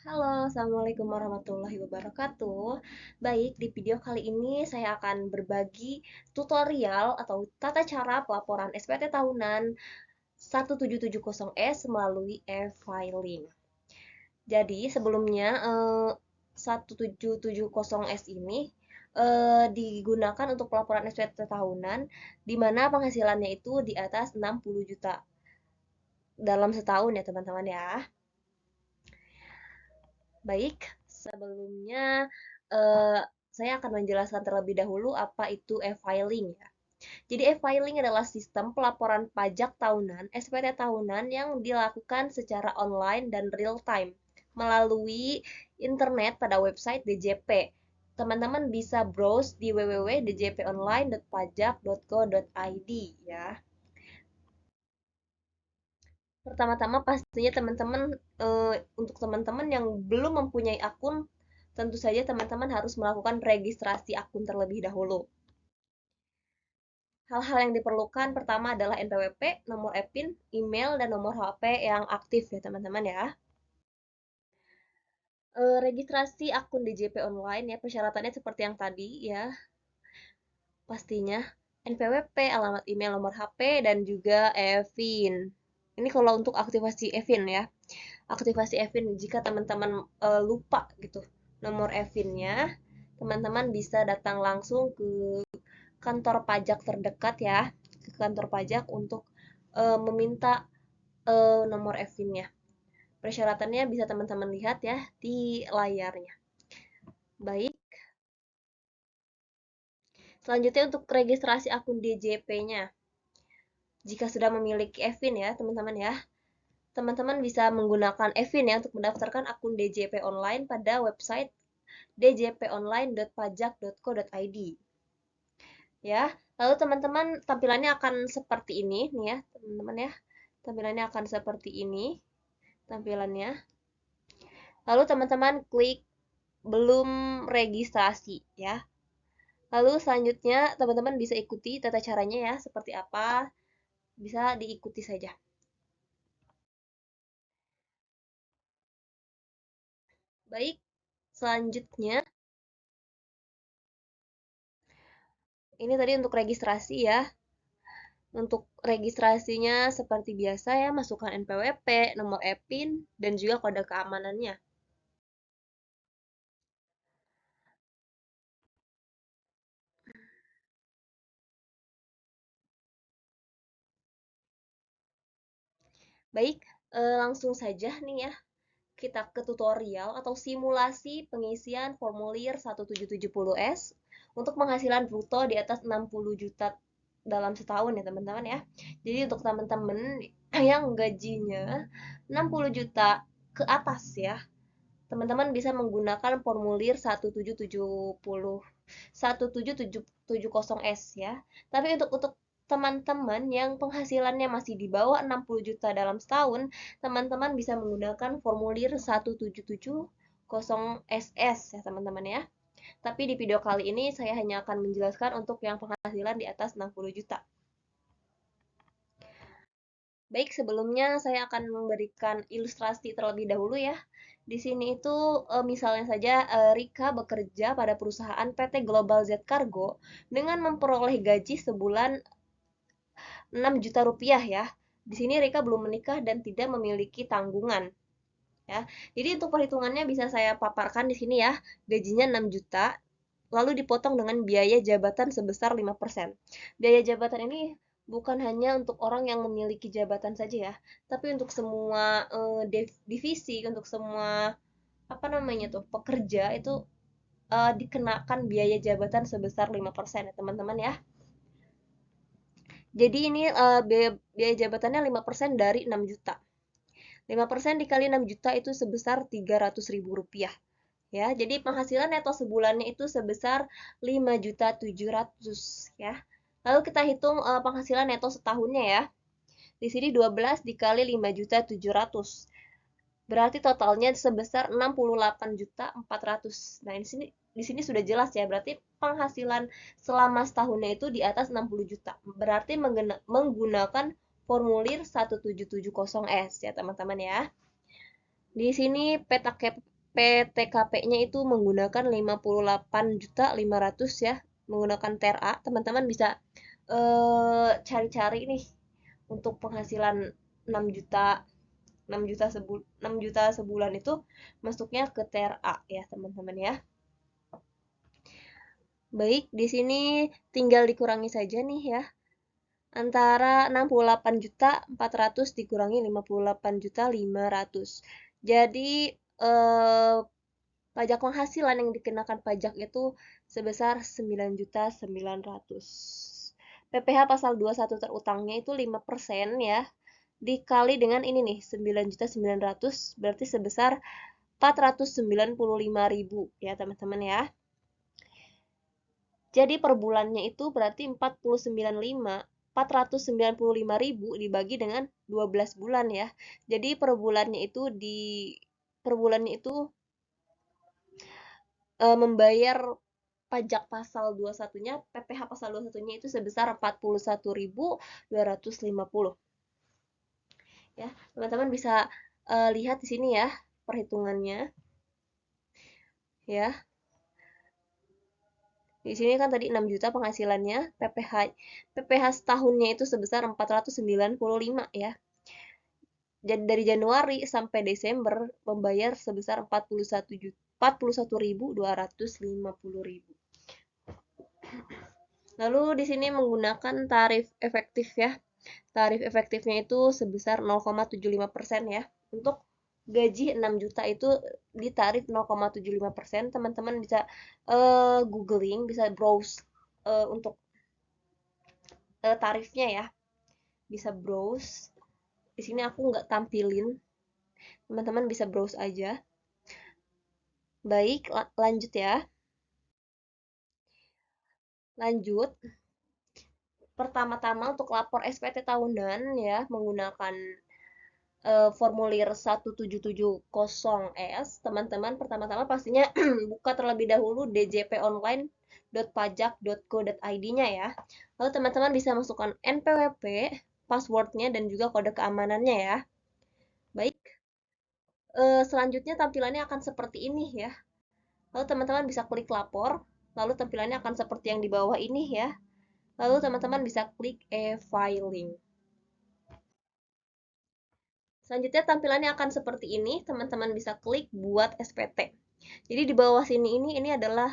Halo, Assalamualaikum warahmatullahi wabarakatuh. Baik, di video kali ini saya akan berbagi tutorial atau tata cara pelaporan SPT tahunan 1770S melalui e-filing. Jadi, sebelumnya 1770S ini digunakan untuk pelaporan SPT tahunan di mana penghasilannya itu di atas 60 juta dalam setahun ya, teman-teman ya. Baik, sebelumnya eh, saya akan menjelaskan terlebih dahulu apa itu e-filing ya. Jadi e-filing adalah sistem pelaporan pajak tahunan, SPT tahunan yang dilakukan secara online dan real time melalui internet pada website DJP. Teman-teman bisa browse di www.djponline.pajak.go.id ya. Pertama-tama pastinya teman-teman untuk teman-teman yang belum mempunyai akun, tentu saja teman-teman harus melakukan registrasi akun terlebih dahulu. Hal-hal yang diperlukan pertama adalah NPWP, nomor EPIN, email, dan nomor HP yang aktif ya teman-teman ya. Registrasi akun DJP online ya, persyaratannya seperti yang tadi ya, pastinya NPWP, alamat email, nomor HP, dan juga EVIN. Ini kalau untuk aktivasi EVIN ya. Aktivasi EVIN jika teman-teman lupa gitu nomor EVIN-nya, teman-teman bisa datang langsung ke kantor pajak terdekat ya, ke kantor pajak untuk meminta nomor EVIN-nya. Persyaratannya bisa teman-teman lihat ya di layarnya. Baik, selanjutnya untuk registrasi akun DJP-nya. Jika sudah memiliki EVIN ya, teman-teman ya, teman-teman bisa menggunakan EVIN ya untuk mendaftarkan akun DJP online pada website djponline.pajak.co.id. Ya, lalu teman-teman tampilannya akan seperti ini nih ya, teman-teman ya. Tampilannya akan seperti ini tampilannya. Lalu teman-teman klik belum registrasi ya. Lalu selanjutnya teman-teman bisa ikuti tata caranya ya, seperti apa, bisa diikuti saja. Baik, selanjutnya ini tadi untuk registrasi ya. Untuk registrasinya seperti biasa ya, masukkan NPWP, nomor EPIN, dan juga kode keamanannya. Baik, langsung saja nih ya, kita ke tutorial atau simulasi pengisian formulir 1770S untuk penghasilan bruto di atas 60 juta dalam setahun ya teman-teman ya. Jadi untuk teman-teman yang gajinya 60 juta ke atas ya, teman-teman bisa menggunakan formulir 1770S ya. Tapi untuk teman-teman yang penghasilannya masih di bawah 60 juta dalam setahun, teman-teman bisa menggunakan formulir 1770SS ya teman-teman ya. Tapi di video kali ini saya hanya akan menjelaskan untuk yang penghasilan di atas 60 juta. Baik, sebelumnya saya akan memberikan ilustrasi terlebih dahulu ya. Di sini itu misalnya saja Rika bekerja pada perusahaan PT Global Z Cargo dengan memperoleh gaji sebulan 6 juta rupiah ya. Di sini Rika belum menikah dan tidak memiliki tanggungan ya. Jadi untuk perhitungannya bisa saya paparkan di sini ya. Gajinya 6 juta lalu dipotong dengan biaya jabatan sebesar 5%. Biaya jabatan ini bukan hanya untuk orang yang memiliki jabatan saja ya, tapi untuk semua divisi, untuk semua apa namanya tuh pekerja itu dikenakan biaya jabatan sebesar 5% ya teman-teman ya. Jadi ini biaya jabatannya 5% dari 6 juta. 5% dikali 6 juta itu sebesar 300.000 rupiah. Ya, jadi penghasilan neto sebulannya itu sebesar 5.700.000 ya. Lalu kita hitung penghasilan neto setahunnya ya. Di sini 12 dikali 5.700.000. Berarti totalnya sebesar 68.400.000. Nah, di sini sudah jelas ya, berarti penghasilan selama setahunnya itu di atas 60 juta. Berarti menggunakan formulir 1770S ya, teman-teman ya. Di sini peta PTKP-nya itu menggunakan 58.500.000 ya, menggunakan TRA. Teman-teman bisa cari-cari nih untuk penghasilan 6 juta 6 juta sebulan itu masuknya ke TRA ya, teman-teman ya. Baik, di sini tinggal dikurangi saja nih ya. Antara 68.400.000 dikurangi 58.500.000. Jadi pajak penghasilan yang dikenakan pajak itu sebesar 9.900.000. PPh pasal 21 terutangnya itu 5% ya. Dikali dengan ini nih, 9.900.000 berarti sebesar 495.000 ya, teman-teman ya. Jadi per bulannya itu berarti 495.000 dibagi dengan 12 bulan ya. Jadi per bulannya itu membayar pajak pasal 21-nya, PPh pasal 21-nya itu sebesar 41.250. Ya, teman-teman bisa lihat di sini ya perhitungannya. Ya. Di sini kan tadi 6 juta penghasilannya, PPh setahunnya itu sebesar 495 ya. Jadi dari Januari sampai Desember membayar sebesar 41.250.000. Lalu di sini menggunakan tarif efektif ya. Tarif efektifnya itu sebesar 0,75% ya. Untuk gaji 6 juta itu di tarif 0,75%. Teman-teman bisa googling, bisa browse untuk tarifnya ya. Bisa browse. Di sini aku nggak tampilin. Teman-teman bisa browse aja. Baik, lanjut ya. Lanjut. Pertama-tama untuk lapor SPT tahunan ya menggunakan formulir 1770S, teman-teman pertama-tama pastinya buka terlebih dahulu djponline.pajak.go.id-nya ya. Lalu teman-teman bisa masukkan NPWP, passwordnya, dan juga kode keamanannya ya. Baik, selanjutnya tampilannya akan seperti ini ya. Lalu teman-teman bisa klik lapor, lalu tampilannya akan seperti yang di bawah ini ya. Lalu teman-teman bisa klik e-filing. Selanjutnya tampilannya akan seperti ini, teman-teman bisa klik buat SPT. Jadi di bawah sini ini adalah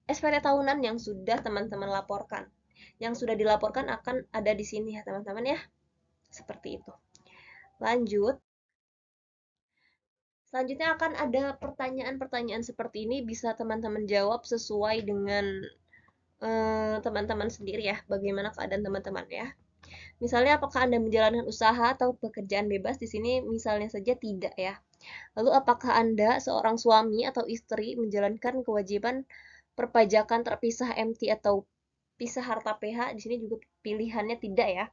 SPT tahunan yang sudah teman-teman laporkan. Yang sudah dilaporkan akan ada di sini ya, teman-teman ya. Seperti itu. Lanjut. Selanjutnya akan ada pertanyaan-pertanyaan seperti ini, bisa teman-teman jawab sesuai dengan teman-teman sendiri ya, bagaimana keadaan teman-teman ya. Misalnya apakah Anda menjalankan usaha atau pekerjaan bebas? Di sini misalnya saja tidak ya. Lalu apakah Anda seorang suami atau istri menjalankan kewajiban perpajakan terpisah MT atau pisah harta PH? Di sini juga pilihannya tidak ya.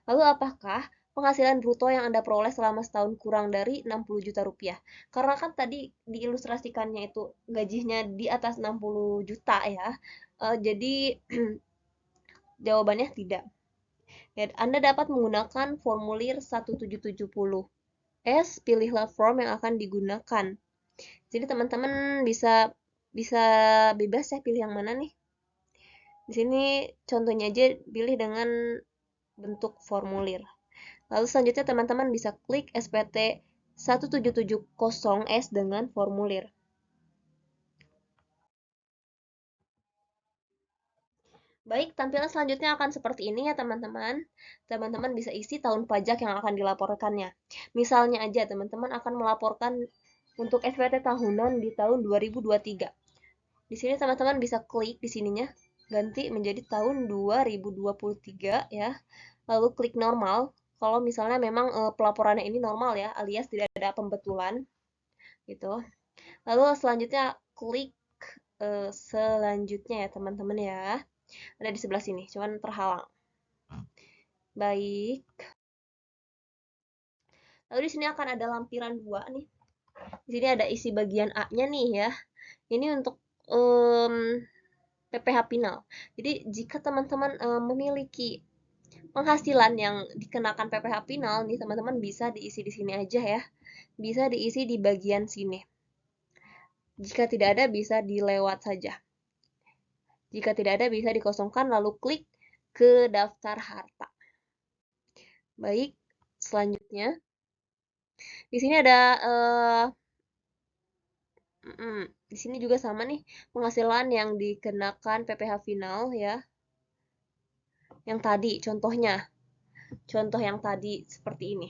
Lalu apakah penghasilan bruto yang Anda peroleh selama setahun kurang dari 60 juta rupiah? Karena kan tadi diilustrasikannya itu gajinya di atas 60 juta ya. Jadi jawabannya tidak. Ya, Anda dapat menggunakan formulir 1770S, pilihlah form yang akan digunakan. Jadi teman-teman bisa bisa bebas ya pilih yang mana nih. Di sini contohnya aja pilih dengan bentuk formulir. Lalu selanjutnya teman-teman bisa klik SPT 1770S dengan formulir. Baik, tampilan selanjutnya akan seperti ini ya teman-teman. Teman-teman bisa isi tahun pajak yang akan dilaporkannya. Misalnya aja teman-teman akan melaporkan untuk SPT tahunan di tahun 2023. Di sini teman-teman bisa klik di sininya, ganti menjadi tahun 2023 ya. Lalu klik normal. Kalau misalnya memang pelaporannya ini normal ya, alias tidak ada pembetulan gitu. Lalu selanjutnya klik selanjutnya ya teman-teman ya. Ada di sebelah sini, cuman terhalang. Baik. Lalu di sini akan ada lampiran 2 nih. Di sini ada isi bagian A-nya nih ya. Ini untuk PPh final. Jadi jika teman-teman memiliki penghasilan yang dikenakan PPh final nih teman-teman bisa diisi di sini aja ya. Bisa diisi di bagian sini. Jika tidak ada bisa dilewat saja. Jika tidak ada bisa dikosongkan lalu klik ke daftar harta. Baik, selanjutnya di sini ada di sini juga sama nih penghasilan yang dikenakan PPh final ya. Yang tadi contohnya. Contoh yang tadi seperti ini.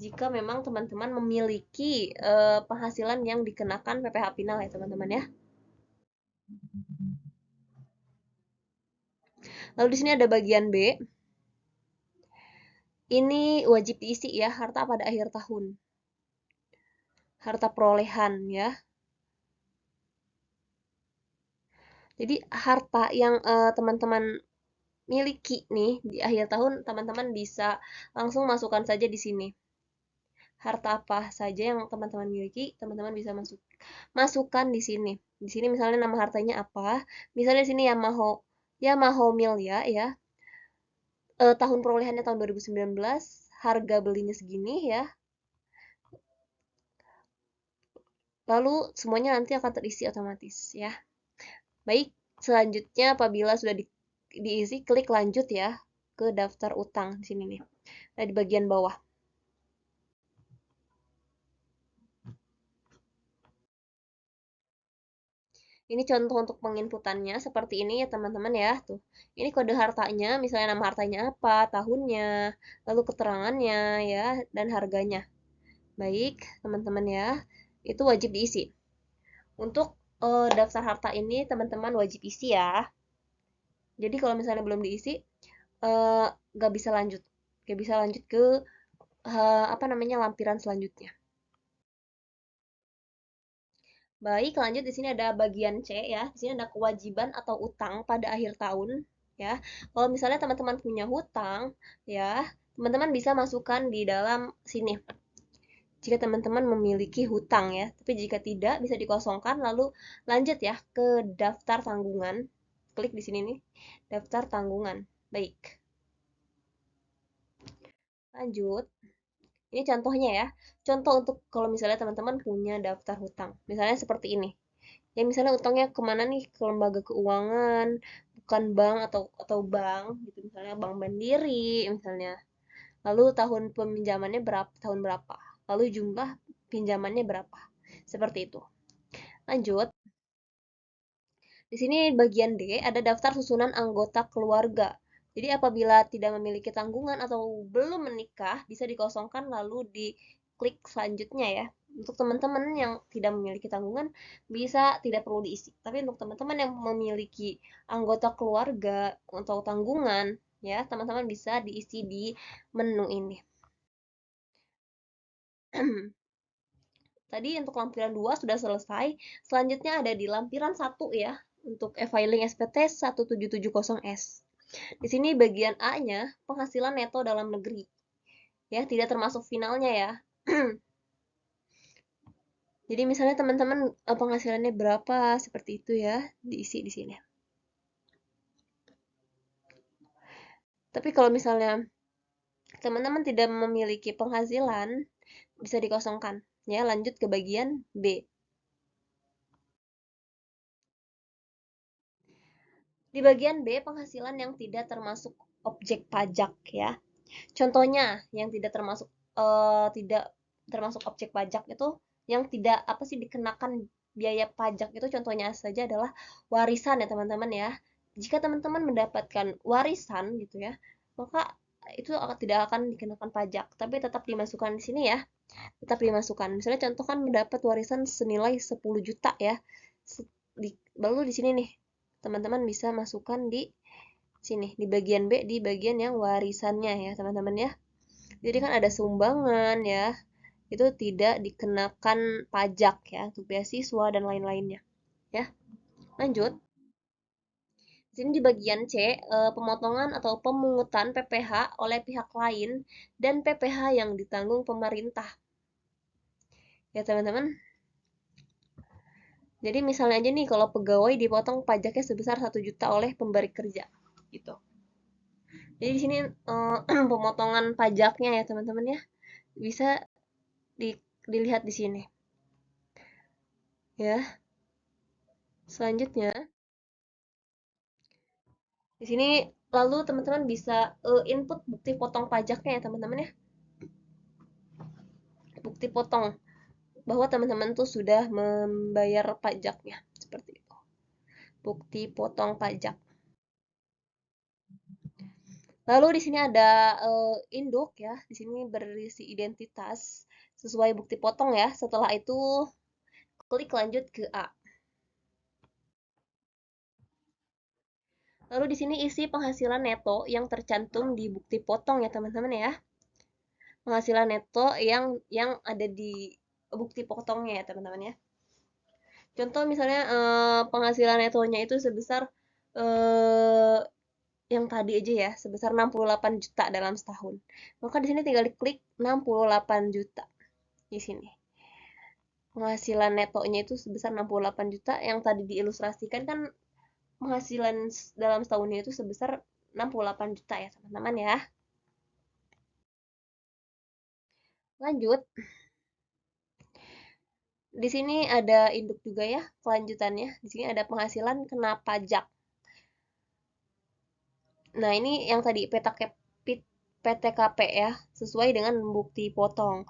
Jika memang teman-teman memiliki penghasilan yang dikenakan PPh final ya teman-teman ya. Lalu di sini ada bagian B. Ini wajib diisi ya, harta pada akhir tahun. Harta perolehan ya. Jadi harta yang teman-teman miliki nih di akhir tahun, teman-teman bisa langsung masukkan saja di sini. Harta apa saja yang teman-teman miliki, teman-teman bisa masukkan di sini. Di sini misalnya nama hartanya apa? Misalnya di sini Yamaha Milya ya. Tahun perolehannya tahun 2019, harga belinya segini ya. Lalu semuanya nanti akan terisi otomatis ya. Baik, selanjutnya apabila sudah diisi, klik lanjut ya ke daftar utang di sini nih. Nah, di bagian bawah. Ini contoh untuk penginputannya seperti ini ya teman-teman ya. Tuh. Ini kode hartanya, misalnya nama hartanya apa, tahunnya, lalu keterangannya ya, dan harganya. Baik, teman-teman ya. Itu wajib diisi. Untuk daftar harta ini teman-teman wajib isi ya. Jadi kalau misalnya belum diisi, nggak bisa lanjut. Nggak bisa lanjut ke apa namanya lampiran selanjutnya. Baik, lanjut di sini ada bagian C ya. Di sini ada kewajiban atau utang pada akhir tahun ya. Kalau misalnya teman-teman punya hutang ya, teman-teman bisa masukkan di dalam sini. Jika teman-teman memiliki hutang ya, tapi jika tidak bisa dikosongkan lalu lanjut ya ke daftar tanggungan. Klik di sini nih, daftar tanggungan. Baik. Lanjut. Ini contohnya ya. Contoh untuk kalau misalnya teman-teman punya daftar hutang. Misalnya seperti ini. Ya misalnya utangnya kemana nih? Ke lembaga keuangan, bukan bank atau bank gitu. Misalnya Bank Mandiri misalnya. Lalu tahun peminjamannya berapa? Tahun berapa? Lalu jumlah pinjamannya berapa? Seperti itu. Lanjut. Di sini bagian D ada daftar susunan anggota keluarga. Jadi apabila tidak memiliki tanggungan atau belum menikah, bisa dikosongkan lalu diklik selanjutnya ya. Untuk teman-teman yang tidak memiliki tanggungan, bisa tidak perlu diisi. Tapi untuk teman-teman yang memiliki anggota keluarga atau tanggungan, ya teman-teman bisa diisi di menu ini. Tadi untuk lampiran 2 sudah selesai. Selanjutnya ada di lampiran 1 ya, untuk e-filing SPT 1770S. Di sini bagian A-nya penghasilan neto dalam negeri. Ya, tidak termasuk finalnya ya. Jadi misalnya teman-teman penghasilannya berapa seperti itu ya, diisi di sini. Tapi kalau misalnya teman-teman tidak memiliki penghasilan, bisa dikosongkan. Ya, lanjut ke bagian B. Di bagian B, penghasilan yang tidak termasuk objek pajak ya. Contohnya yang tidak termasuk objek pajak itu yang tidak apa sih dikenakan biaya pajak itu contohnya saja adalah warisan ya teman-teman ya. Jika teman-teman mendapatkan warisan gitu ya, maka itu tidak akan dikenakan pajak, tapi tetap dimasukkan di sini ya. Tetap dimasukkan. Misalnya contoh kan mendapat warisan senilai 10 juta ya. Lalu di sini nih teman-teman bisa masukkan di sini di bagian B di bagian yang warisannya ya teman-teman ya. Jadi kan ada sumbangan ya, itu tidak dikenakan pajak ya untuk beasiswa dan lain-lainnya ya. Lanjut. Di sini di bagian C, pemotongan atau pemungutan PPh oleh pihak lain dan PPh yang ditanggung pemerintah. Ya teman-teman. Jadi misalnya aja nih kalau pegawai dipotong pajaknya sebesar 1 juta oleh pemberi kerja gitu. Jadi di sini pemotongan pajaknya ya teman-teman ya, bisa dilihat di sini. Ya, selanjutnya di sini lalu teman-teman bisa input bukti potong pajaknya ya teman-teman ya. Bukti potong bahwa teman-teman tuh sudah membayar pajaknya seperti itu. Bukti potong pajak. Lalu di sini ada induk ya. Di sini berisi identitas sesuai bukti potong ya. Setelah itu klik lanjut ke A. Lalu di sini isi penghasilan neto yang tercantum di bukti potong ya teman-teman ya. Penghasilan neto yang ada di bukti potongnya ya teman-teman ya. Contoh misalnya penghasilan netonya itu sebesar eh, yang tadi aja ya, sebesar 68 juta dalam setahun. Maka di sini tinggal diklik 68 juta di sini. Penghasilan netonya itu sebesar 68 juta, yang tadi diilustrasikan kan penghasilan dalam setahunnya itu sebesar 68 juta ya, teman-teman ya. Lanjut, di sini ada induk juga ya, kelanjutannya. Di sini ada penghasilan kena pajak. Nah, ini yang tadi PTKP ya, sesuai dengan bukti potong.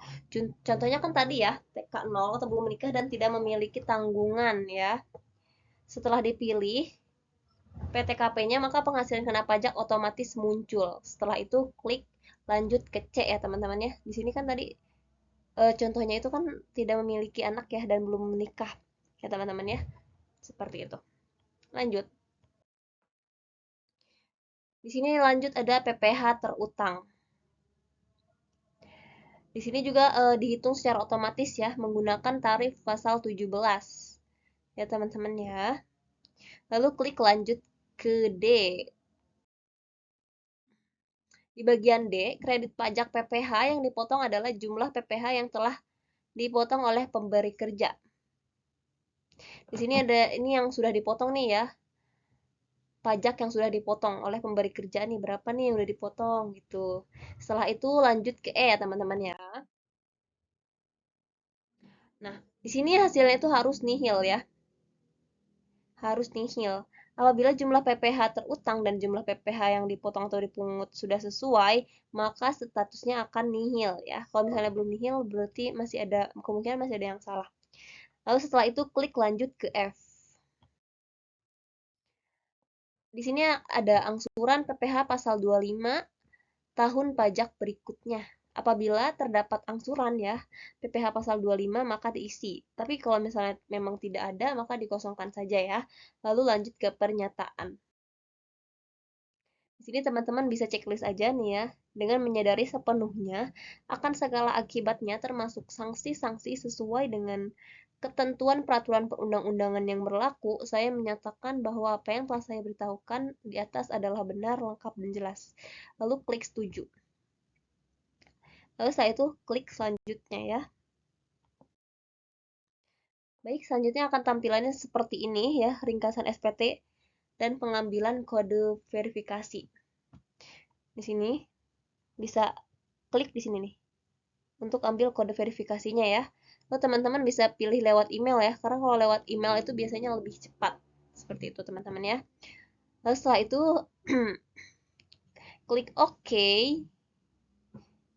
Contohnya kan tadi ya, TK 0 atau belum menikah dan tidak memiliki tanggungan ya. Setelah dipilih PTKP-nya, maka penghasilan kena pajak otomatis muncul. Setelah itu klik lanjut ke C ya teman-teman ya. Di sini kan tadi contohnya itu kan tidak memiliki anak ya dan belum menikah ya teman-teman ya. Seperti itu. Lanjut. Di sini lanjut ada PPh terutang. Di sini juga dihitung secara otomatis ya menggunakan tarif pasal 17. Ya teman-teman ya. Lalu klik lanjut ke D. Di bagian D, kredit pajak PPh yang dipotong adalah jumlah PPh yang telah dipotong oleh pemberi kerja. Di sini ada ini yang sudah dipotong nih ya. Pajak yang sudah dipotong oleh pemberi kerja nih, berapa nih yang sudah dipotong gitu. Setelah itu lanjut ke E ya teman-teman ya. Nah, di sini hasilnya itu harus nihil ya. Harus nihil. Apabila jumlah PPh terutang dan jumlah PPh yang dipotong atau dipungut sudah sesuai, maka statusnya akan nihil ya. Kalau misalnya belum nihil, berarti masih ada kemungkinan masih ada yang salah. Lalu setelah itu klik lanjut ke F. Di sini ada angsuran PPh pasal 25 tahun pajak berikutnya. Apabila terdapat angsuran ya, PPh pasal 25 maka diisi. Tapi kalau misalnya memang tidak ada, maka dikosongkan saja ya. Lalu lanjut ke pernyataan. Di sini teman-teman bisa checklist aja nih ya, dengan menyadari sepenuhnya akan segala akibatnya termasuk sanksi-sanksi sesuai dengan ketentuan peraturan perundang-undangan yang berlaku, saya menyatakan bahwa apa yang telah saya beritahukan di atas adalah benar, lengkap, dan jelas. Lalu klik setuju. Lalu setelah itu klik selanjutnya ya. Baik, selanjutnya akan tampilannya seperti ini ya, ringkasan SPT dan pengambilan kode verifikasi. Di sini bisa klik di sini nih untuk ambil kode verifikasinya ya. Lalu teman-teman bisa pilih lewat email ya, karena kalau lewat email itu biasanya lebih cepat. Seperti itu teman-teman ya. Lalu setelah itu klik OK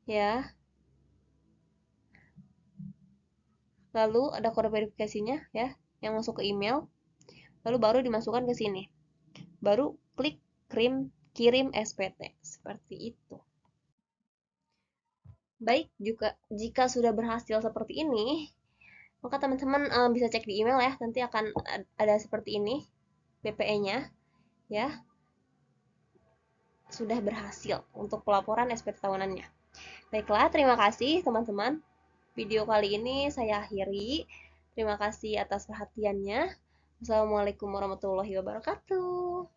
ya. Lalu ada kode verifikasinya ya yang masuk ke email. Lalu baru dimasukkan ke sini. Baru klik kirim SPT. Seperti itu. Baik, juga jika sudah berhasil seperti ini, maka teman-teman bisa cek di email ya. Nanti akan ada seperti ini BPE-nya ya. Sudah berhasil untuk pelaporan SPT tahunannya. Baiklah, terima kasih teman-teman. Video kali ini saya akhiri. Terima kasih atas perhatiannya. Wassalamualaikum warahmatullahi wabarakatuh.